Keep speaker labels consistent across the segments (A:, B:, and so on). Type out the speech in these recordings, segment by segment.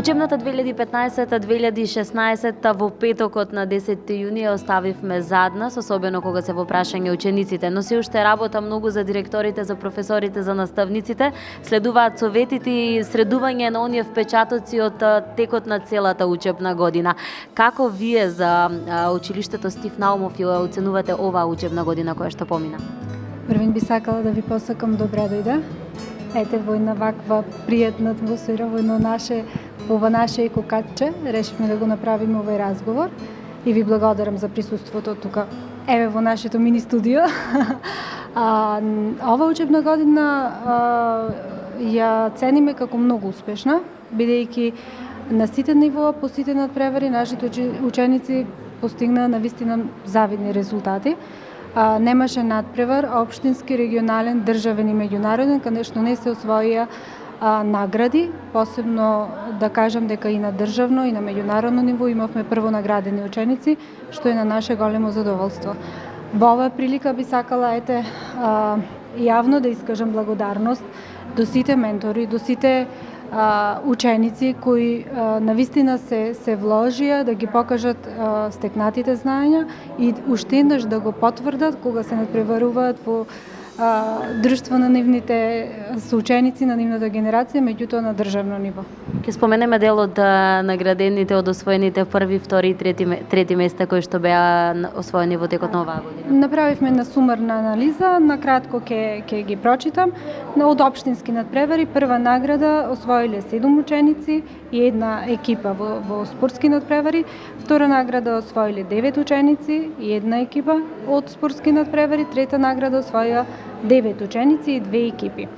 A: Учебната 2015-2016 во петокот на 10 јуни ја оставивме зад нас, особено кога се во прашање учениците, но се уште работа многу за директорите, за професорите, за наставниците. Следуваат советите и средување на оние впечатоци од текот на целата учебна година. Како вие за училиштето Стив Наумов ја оценувате оваа учебна година која што помина?
B: Првин би сакала да ви посакам добре дојде. Ете, во една ваква пријатна атмосфера, во наше кокатче, решивме да го направиме овој разговор и ви благодарам за присуството тука. Еве во нашето мини студио. Ова учебна година ја цениме како многу успешна, бидејќи на сите нивоа по сите надпревари нашите ученици постигнаа навистина завидни резултати. Немаше надпревар, општински, регионален, државен и меѓународен, каде што не се освоија награди, посебно да кажам дека и на државно и на меѓународно ниво имавме прво наградени ученици, што е на наше големо задоволство. Во оваа прилика би сакала јавно да искажам благодарност до сите ментори, до сите ученици кои навистина се вложија да ги покажат стекнатите знаења и уште еднаш да го потврдат кога се надпреваруваат во друштво на нивните соученици, на нивната генерација, меѓутоа на државно ниво.
A: Ќе споменеме дел од наградените, од освоените први, втори и трети места кои што беа освоени во текот на оваа година.
B: Направивме една сумарна анализа, накратко ќе ги прочитам. Од општински надпревари прва награда освоиле 7 ученици и една екипа во спортски надпревари, втора награда освоиле 9 ученици и една екипа од спортски надпревари, трета награда освоија 9 ученици и 2 екипи.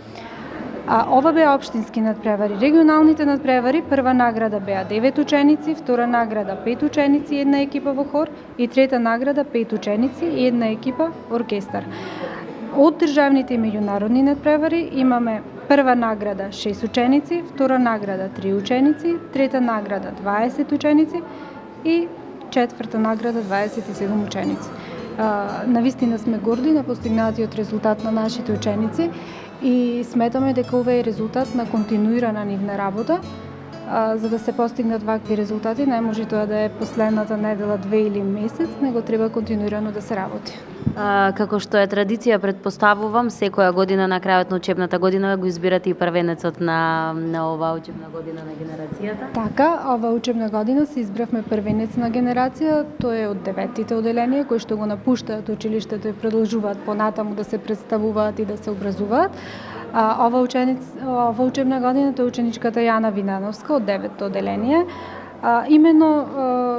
B: Ова беа општински надпревари. Регионалните надпревари, прва награда беа 9 ученици, втора награда 5 ученици и една екипа во хор и трета награда 5 ученици и една екипа оркестар. Од државните и меѓународни надпревари имаме прва награда 6 ученици, втора награда 3 ученици, трета награда 20 ученици и четврта награда 27 ученици. Навистина сме горди на постигнатиот резултат на нашите ученици и сметаме дека ова е резултат на континуирана нивна работа. За да се постигнат вакви резултати, не може тоа да е последната недела, 2 или месец, него треба континуирано да се работи.
A: Како што е традиција, предпоставувам, секоја година на крајот на учебната година го избирате и првенецот на оваа учебна година на генерацијата?
B: Така, оваа учебна година се избравме првенец на генерација, тоа е од 9-тите оделенија кои што го напуштаат училиштето и продолжуваат понатаму да се представуваат и да се образуваат. Ова учебна година тоа е ученичката Јана Винановска од 9-то оделение. Имено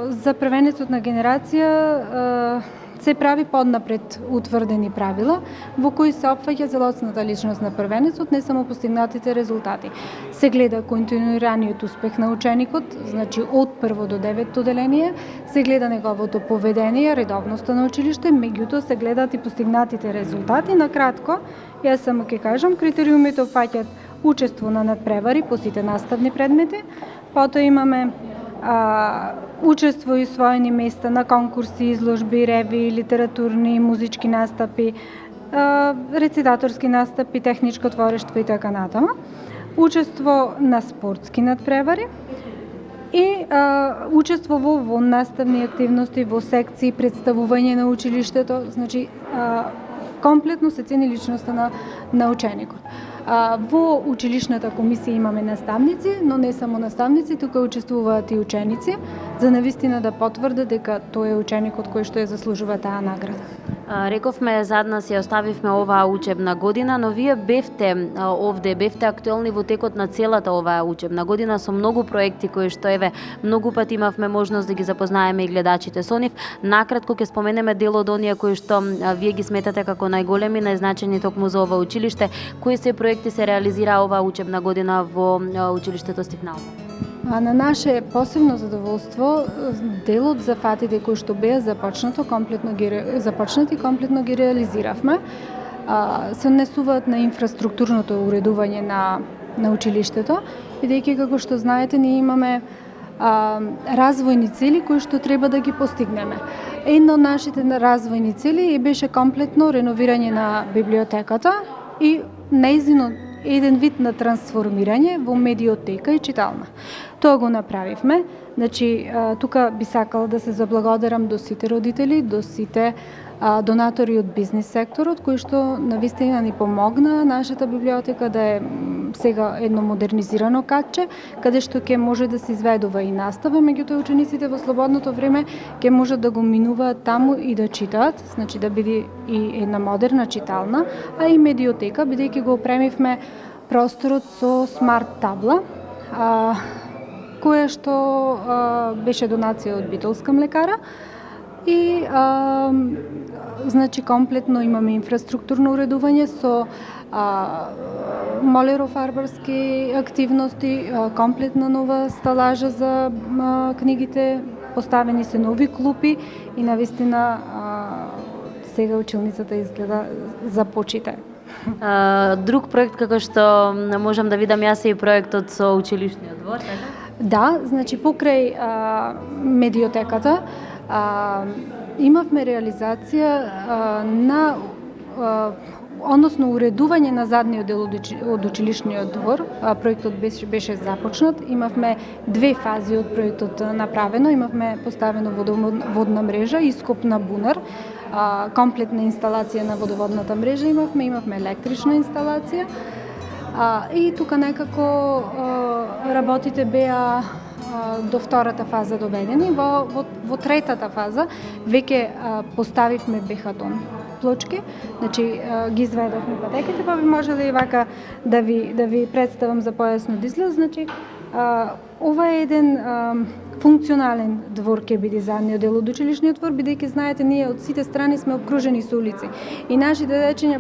B: за првенецот на генерација се прави поднапред утврдени правила во кои се опфаќа целосната личност на првенецот, не само постигнатите резултати. Се гледа континуираниот успех на ученикот, значи од прво до 9-то оделение, се гледа неговото поведение, редовноста на училиште, меѓутоа се гледаат и постигнатите резултати. Накратко, јас само ќе кажам, критериумите опфаќаат учество на надпревари по сите наставни предмети, потоа имаме учество и освоени места на конкурси, изложби, ревии, литературни, музички настапи, рецитаторски настапи, техничко творештво и така натаму. Учество на спортски надпревари и учество во наставни активности, во секции, представување на училиштето, значи комплетно се цени личноста на ученикот. Во училишната комисија имаме наставници, но не само наставници, тука учествуваат и ученици, за навистина да потврдат дека тој е ученикот кој што ја заслужува таа награда.
A: Рековме, зад нас ја оставивме оваа учебна година, но вие бевте актуелни во текот на целата оваа учебна година со многу проекти кои што многу пати имавме можност да ги запознаеме и гледачите со нив. Накратко ќе споменеме дел од оние кои што вие ги сметате како најголеми, најзначајни токму за ова училиште. Кои се проекти се реализира оваа учебна година во училиштето Стив Наумов?
B: На наше посебно задоволство, делот за фатите кои што беа започнати, комплетно ги реализиравме. Се однесуваат на инфраструктурното уредување на училиштето, бидејќи како што знаете ние имаме развојни цели кои што треба да ги постигнеме. Една од нашите развојни цели беше комплетно реновирање на библиотеката и нејзино еден вид на трансформирање во медиотека и читална. Тоа го направивме. Значи, тука би сакала да се заблагодарам до сите родители, до сите донатори од бизнис секторот, кои што навистина ни помогна нашата библиотека да е сега едно модернизирано катче, каде што ќе може да се изведува и настава, меѓутоа учениците во слободното време ќе можат да го минуваат таму и да читаат, значи да биде и една модерна читална, а и медиотека, бидејќи го опремивме просторот со смарт табла, која што беше донација од Битолска млекара. И значи комплетно имаме инфраструктурно уредување со молерофарбарски активности, комплетна нова сталажа за книгите, поставени се нови клупи и навистина сега училницата изгледа за почитај.
A: Друг проект како што можам да видам јас е и проектот со училишниот двор, така?
B: Да, значи покрај медиотеката имавме реализација на односно уредување на задниот дел од училишниот двор. Проектот беше започнат. Имавме две фази од проектот направено. Имавме поставено водна мрежа, ископ на бунар, комплетна инсталација на водоводната мрежа имавме електрична инсталација. И тука некако работите беа до втората фаза доведени. Во третата фаза веќе поставивме бехатон плочки, значи ги изведовме патеките, па би можеле и вака да ви представам за појасно изглед. Значи ова е еден функционален двор ќе биде задниот дел од училишниот двор, бидејќи знаете ние од сите страни сме обкружени со улици. И нашите дечиња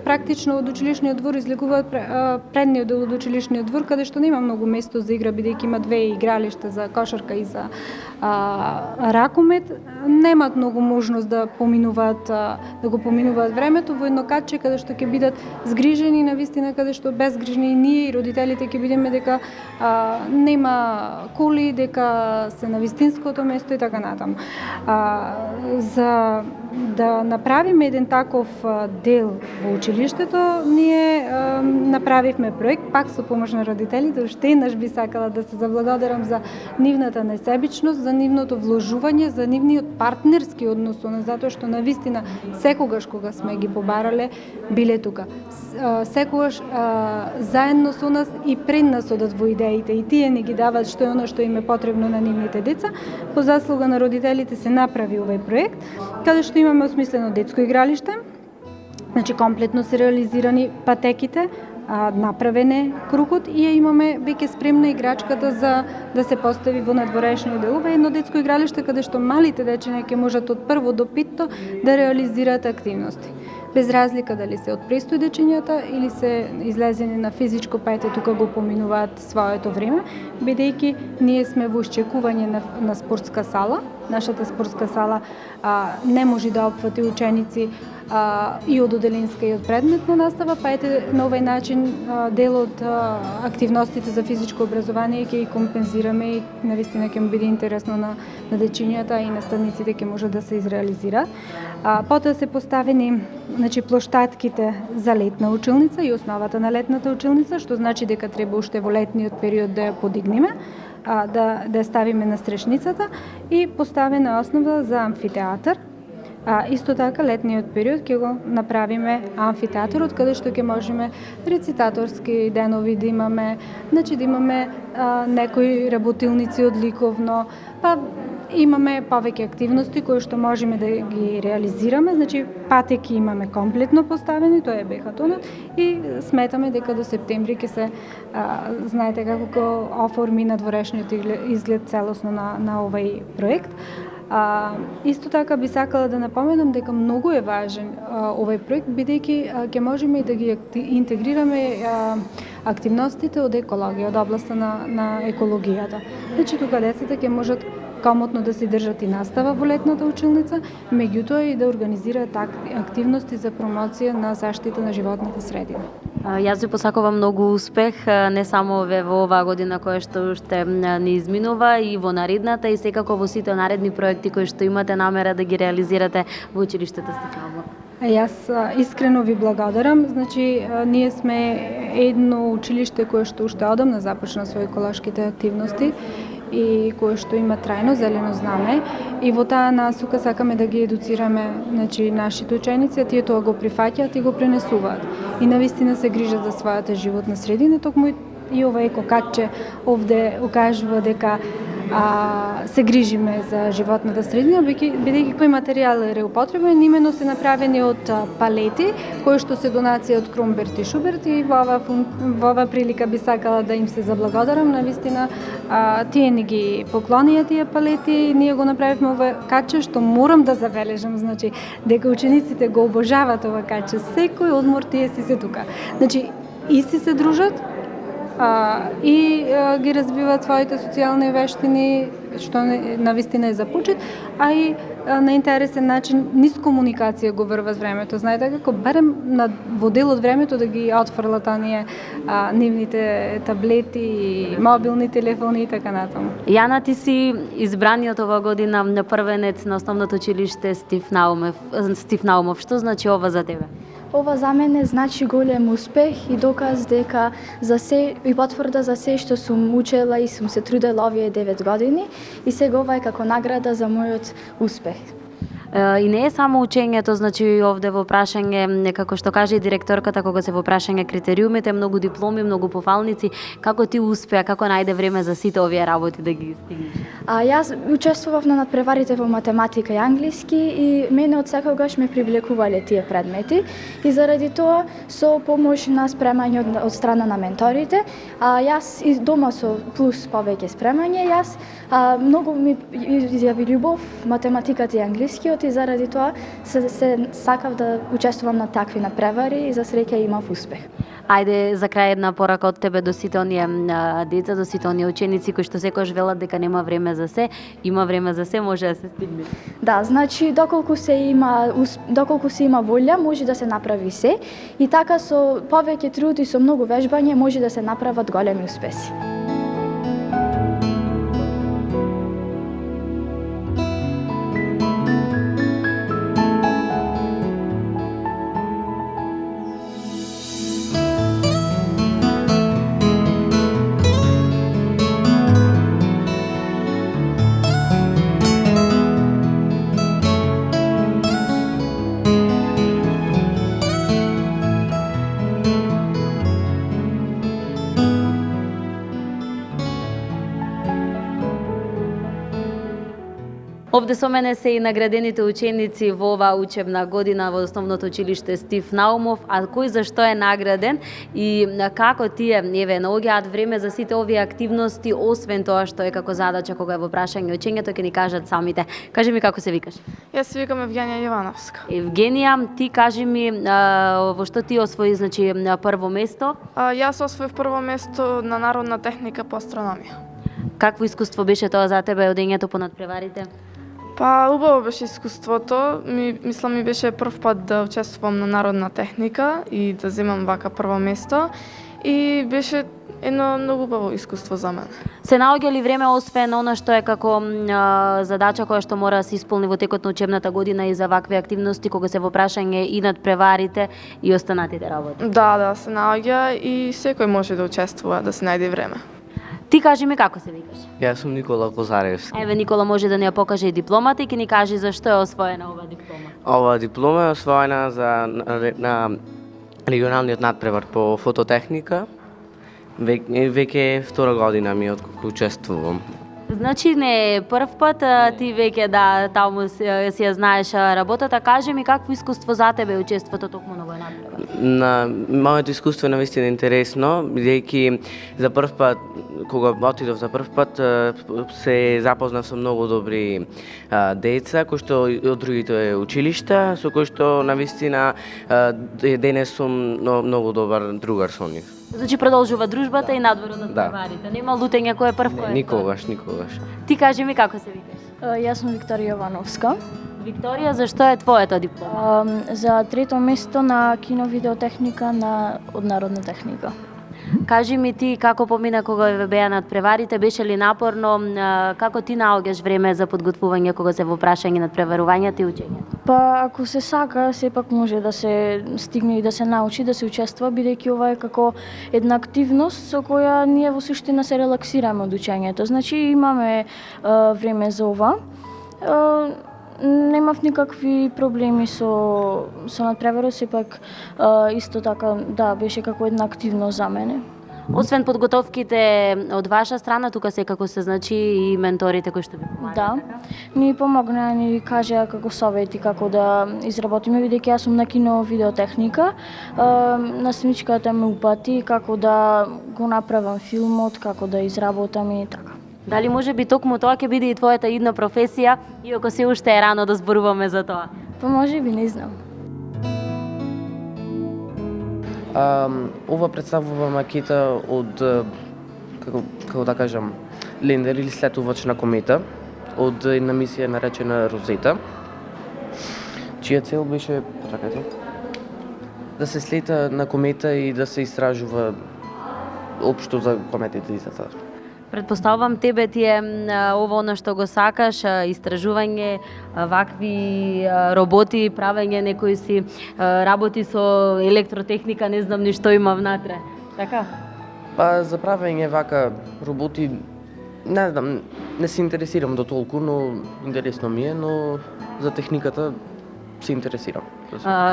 B: практично од училишниот двор излегуваат предниот дел од училишниот двор, каде што нема многу место за игра, бидејќи има две игралишта за кошарка и за ракомет. Немаат многу можност да го поминуваат времето во едно катче каде што ќе бидат згрижени, навистина каде што безгрижни и ние и родителите ќе бидеме дека нема коли, дека се на вистинското место и така натаму. За да направиме еден таков дел во училиштето, ние направивме проект, пак со помош на родителите. Уште еднаш би сакала да се заблагодарам за нивната несебичност, за нивното вложување, за нивниот партнерски однос, затоа што навистина секогаш кога сме ги побарале, биле тука. Секогаш заедно со нас и пред нас одат во идеите и тие не ги дават што е оно што им е потребно на нивните деца. По заслуга на родителите се направи овој проект, каде што имаме осмислено детско игралиште, значи комплетно се реализирани патеките, направен е кругот и ја имаме веќе спремна играчката за да се постави во надворешниот дел. Ова е едно детско игралиште каде што малите дечиња ќе можат од прво до петто да реализираат активности. Без разлика дали се од престој дечињата или се излезени на физичко, па ете тука го поминуваат своето време, бидејќи ние сме во исчекување на спортска сала. Нашата спортска сала не може да опфати ученици и од оделинска и од предметна настава, па ете на овој начин дел од активностите за физичко образование ќе ги компензираме и навистина ќе му биде интересно на дечињата и наставниците ќе може да се изреализира. Потоа се поставени значи плоштатките за летна училница и основата на летната училница, што значи дека треба уште во летниот период да ја подигнеме, да ја ставиме на стрешницата и поставена основа за амфитеатар. Исто така летниот период ќе го направиме амфитеатарот, каде што ќе можеме рецитаторски денови да имаме, значи да имаме некои работилници од ликовно, па имаме повеќе активности кои што можеме да ги реализираме, значи патеки имаме комплетно поставени, тоа е бехатонот и сметаме дека до септември ќе се знаете како го оформи надворешниот изглед целосно на овој проект. Исто така би сакала да напоменам дека многу е важен овој проект, бидејќи ќе можеме и да ги интегрираме активностите од екологија, од областа на екологијата. Значи тука децата ќе можат комотно да се држат и настава во летната училница, меѓутоа и да организираат активности за промоција на заштита на животната средина.
A: Јас ви посакувам многу успех, не само во оваа година која што уште ни изминува, и во наредната и секако во сите наредни проекти кои што имате намера да ги реализирате во училиштето Стефан Блок.
B: Јас искрено ви благодарам. Значи, ние сме едно училиште кое што уште одамна започна со еколошките активности и кое што има трајно зелено знаме, и во таа насока сакаме да ги едуцираме, значи, нашите ученици, а тие тоа го прифаќаат и го пренесуваат. И навистина се грижат за својата животна средина, токму и ова екокатче овде укажува дека се грижиме за животната средина, бидејќи кој материјал е реупотребен, имено се направени од палети, кои што се донација од Кромберт и Шуберт, и во ова прилика би сакала да им се заблагодарам. Навистина, тие ни ги поклонија тие палети и ние го направивме ова катче, што морам да забележам, значи, дека учениците го обожаваат ова катче. Секој одмор тие си се тука. Значи, и си се дружат, и ги развиваат своите социјални вештини, што навистина е за почит, а и на интересен начин, низ комуникација го врват времето. Знаете како барем во дел од времето да ги отфрлат оние нивните таблети, мобилни телефони и така натаму.
A: Јана, ти си избраниот ова година на првенец на основното училиште Стив Наумов. Што значи ова за тебе?
C: Ова за мене значи голем успех и доказ дека за се и потврда за се што сум учела и сум се трудела овие 9 години, и сега ова е како награда за мојот успех.
A: И не е само учењето, значи овде во прашање, како што каже и директорката, кога се во прашање критериумите, многу дипломи, многу пофалници, како ти успеа, како најде време за сите овие работи да ги стигнеш?
C: Јас учествував на надпреварите во математика и англиски и мене од секогаш ме привлекувале тие предмети, и заради тоа со помош на спремање од страна на менторите, јас и дома со плюс повеќе спремање, јас многу ми изјави љубов математиката и англискиот, и заради тоа се сакав да учествувам на такви надпревари и за среќа имав успех.
A: Ајде, за крај една порака од тебе до сите оние деца, до сите оние ученици кои што секогаш велат дека нема време за се, има време за се, може да се стигне.
C: Да, значи доколку се има волја, може да се направи се, и така со повеќе труд и со многу вежбање може да се направат големи успеси.
A: Овде со мене се и наградените ученици во оваа учебна година во основното училиште Стив Наумов. А кој зашто е награден и како тие наоѓаат време за сите овие активности, освен тоа што е како задача кога е во прашање учењето, ќе ни кажат самите. Кажи ми како се викаш?
D: Јас се викам Евгенија Јовановска.
A: Евгенија, ти кажи ми во што ти освои, значи, прво место?
D: Јас освоив прво место на народна техника по астрономија.
A: Какво искуство беше тоа за тебе одењето по надпреварите?
D: Па, убаво беше искуството. Мислам ми беше прв пат да учествувам на народна техника и да земам вака прво место. И беше едно многу убаво искуство за мене.
A: Се наоѓа ли време, освен она што е како задача која што мора да се исполни во текот на учебната година, и за вакви активности кога се во прашање и надпреварите и останатите работи?
D: Да, се наоѓа и секој може да учествува, да се најде време.
A: Ти кажи ми како се викаш?
E: Јас сум Никола Козаревски.
A: Еве, Никола може да ни ја покаже и дипломата и ќе ни каже зашто е освоена оваа диплома.
E: Ова диплома е освоена на регионалниот надпревар по фототехника. Веќе втора година ми откако учествувам.
A: Значи не е прв пат, ти веќе таму си ја знаеш работата. Кажи ми какво искуство за тебе учеството токму на овој надпревар?
E: Моето искуство е навистина интересно, бидејќи за прв пат, кога отидов за прв пат, се запознав со многу добри деца, кои што од другите училишта, со кои што навистина денес сум многу добар другар со нив.
A: Значи продолжува дружбата и надвор од надпреварите. Нема лутење кој е прв, кој е
E: Никогаш.
A: Ти кажи ми како се викаш?
F: Јас сум Викторија Јовановска.
A: Викторија, зашто е твојата диплома?
F: За трето место на кино-видеотехника од народна техника.
A: Кажи ми ти како помина кога ве беа надпреварите, беше ли напорно, како ти наоѓаш време за подготвување кога се во прашање надпреварувањето и учењето?
F: Па ако се сака, сепак може да се стигне и да се научи, да се учествува, бидејќи ова е како една активност со која ние во суштина се релаксираме од учењето. Значи имаме време за ова. Немав никакви проблеми со надпреварот, сепак исто така да беше како една активност за мене.
A: Освен подготовките од ваша страна, тука секако се значи и менторите кои што ви помагаат.
F: Да, ни помогна, ни кажа како совети како да изработиме, бидејќи јас сум на кино видеотехника. Наставничката ме упати како да го направам филмот, како да изработам и така.
A: Дали може би токму тоа ќе биде и твојата идна професија, иако се уште е рано да зборуваме за тоа?
F: Па може би, не знам.
G: Ова представува макета од, како да кажам, лендер или слетувач на комета, од една мисија наречена Розета, чија цел беше, почакајте, да се слета на комета и да се истражува општо за кометите и за тоа.
A: Предпоставувам тебе ти е ова она што го сакаш, истражување, вакви роботи, правење некои си работи со електротехника, не знам ни што има внатре. Така?
G: Па за правење вака роботи, не знам, не се интересирам до толку, но интересно ми е, но за техниката се интересирам.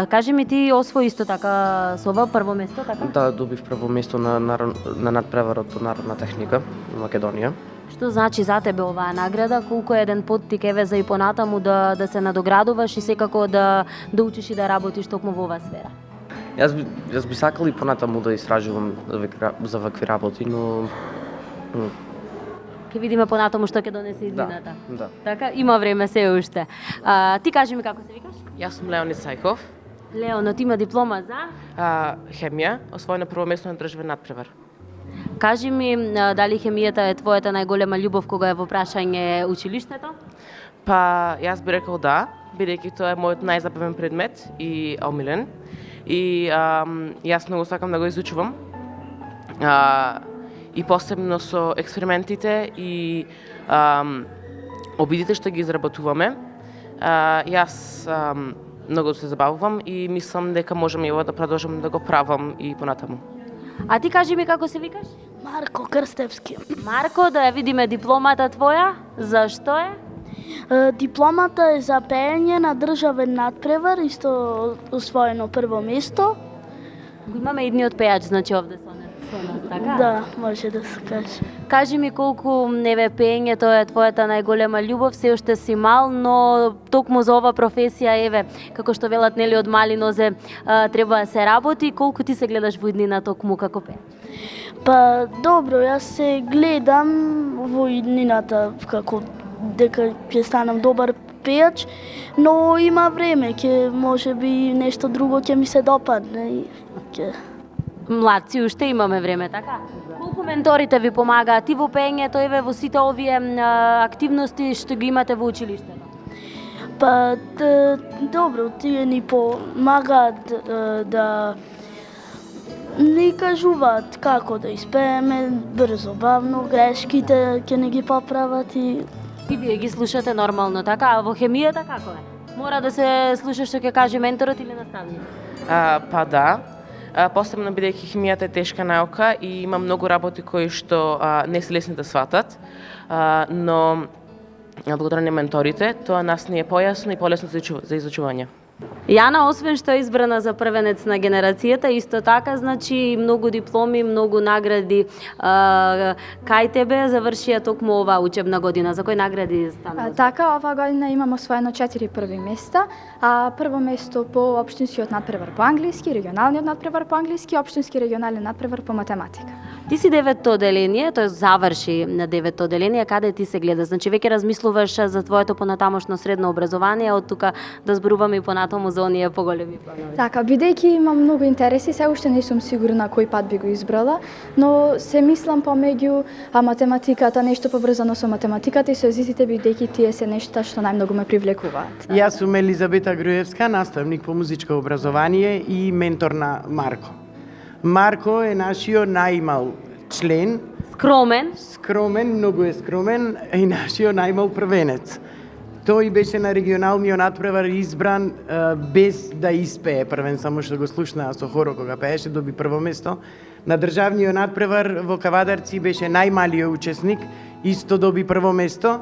A: Кажи ми ти освои исто така со ова прво место, така?
G: Да, добив прво место на надпреварот по народна техника во Македонија.
A: Што значи за тебе оваа награда? Колку е еден поттик еве за и понатаму да се надоградуваш и секако да учиш и да работиш токму во оваа сфера?
G: Јас би сакал и понатаму да истражувам за вакви работи, но
A: Ќе видиме понатаму што ќе донесе иднината.
G: Да.
A: Така, има време се уште. Ти кажи ми како се викаш?
H: Јас сум Леонид Сајков,
A: Леонот има диплома за?
H: хемија, освоена прво место на државен надпревар.
A: Кажи ми дали хемијата е твојата најголема љубов кога е во прашање училиштето?
H: Па јас би рекол да, бидејќи тоа е мојот најзабавен предмет и омилен. И јас многу сакам да го изучувам. И посебно со експериментите и обидите што ги изработуваме. Јас многу се забавувам и мислам дека можам и ова да продолжам да го правам и понатаму.
A: А ти кажи ми како се викаш?
I: Марко Крстевски.
A: Марко, да ја видиме дипломата твоја. Зашто е?
I: Дипломата е за пеење на државен надпревар, исто освоено прво место.
A: Го имаме идниот пејач, значи овде со нас, така?
I: Да, може да се каже.
A: Кажи ми колку неве пеењето е твојата најголема љубов, се уште си мал, но токму за ова професија, еве, како што велат нели од мали нозе треба да се работи, колку ти се гледаш во иднина токму како пејач?
I: Па добро, јас се гледам во иднината како дека ќе станам добар пејач, но има време, ќе може би нешто друго ќе ми се допадне и ќе...
A: Младци уште имаме време, така? Колку менторите ви помагаат и во пеењето, еве во сите овие активности што ги имате во училиштето?
I: Па добро, тие ни помагаат да ни кажуваат како да испееме брзо, бавно, грешките ќе не ги поправат и
A: И вие ги слушате нормално, така? А во хемијата како е? Мора да се слуша што ќе каже менторот или наставникот?
H: Па да, посебно бидејќи хемијата е тешка наука и има многу работи кои што не се лесни да сватат, но благодарение менторите, тоа нас ни е појасно и полесно за изучување.
A: Јана, освен што е избрана за првенец на генерацијата, исто така, значи, многу дипломи, многу награди кај тебе завршија токму оваа учебна година. За кои награди станува?
C: Така, ова година имам освоено 4 први места. Прво место по општинскиот надпревар по англиски, регионалниот надпревар по англиски, општински регионален надпревар по математика.
A: Ти си 9-то оделение, тоест заврши на 9-то оделение, каде ти се гледа? Значи, веќе размислуваш за твоето понатамошно средно образование, од тука да зборуваме и понатаму за оние поголеми планови.
C: Така, бидејќи имам многу интереси, се уште не сум сигурна кој пат би го избрала, но се мислам помеѓу математиката, нешто поврзано со математиката и со езиците, бидејќи тие се нешта што најмногу ме привлекуваат.
J: Јас сум Елизабета Груевска, наставник по музичко образование и ментор на Марко. Марко е нашиот најмал член, скромен, многу е скромен, и нашиот најмал првенец. Тој беше на регионалниот натпревар избран без да испее првен, само што го слушнаа со хоро кога пееше, доби прво место. На државниот надпревар во Кавадарци беше најмалиот учесник, исто доби прво место.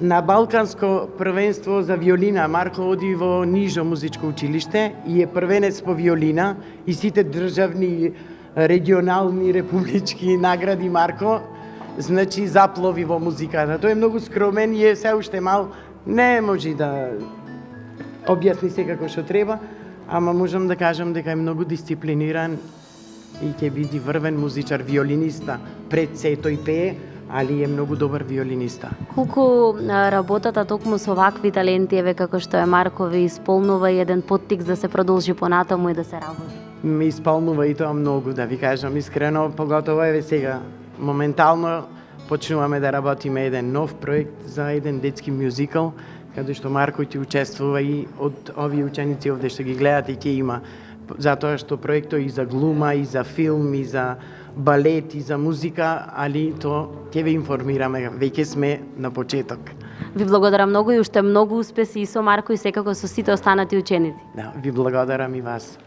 J: На Балканско првенство за виолина Марко оди во нижо музичко училиште и е првенец по виолина и сите државни, регионални, републички награди Марко, значи заплови во музиката. Тој е многу скромен и е се уште мал, не може да објасни секако што треба, ама можам да кажам дека е многу дисциплиниран и ќе биде врвен музичар, виолиниста. Пред се тој пее, али е многу добар виолиниста.
A: Колку работата токму со вакви таленти, еве како што е Марко, ви исполнува еден поттик да се продолжи понатаму и да се работи?
J: Ме исполнува и тоа многу, да ви кажам искрено, поготово еве сега. Моментално почнуваме да работиме еден нов проект за еден детски мюзикал, каде што Марко ќе учествува и од овие ученици овде што ги гледате и ќе има, затоа што проектот и за глума, и за филм, и за балет, и за музика, али то ќе ве информираме, веќе сме на почеток.
A: Ви благодарам многу и уште многу успеси и со Марко и секако со сите останати ученици.
J: Да, ви благодарам и вас.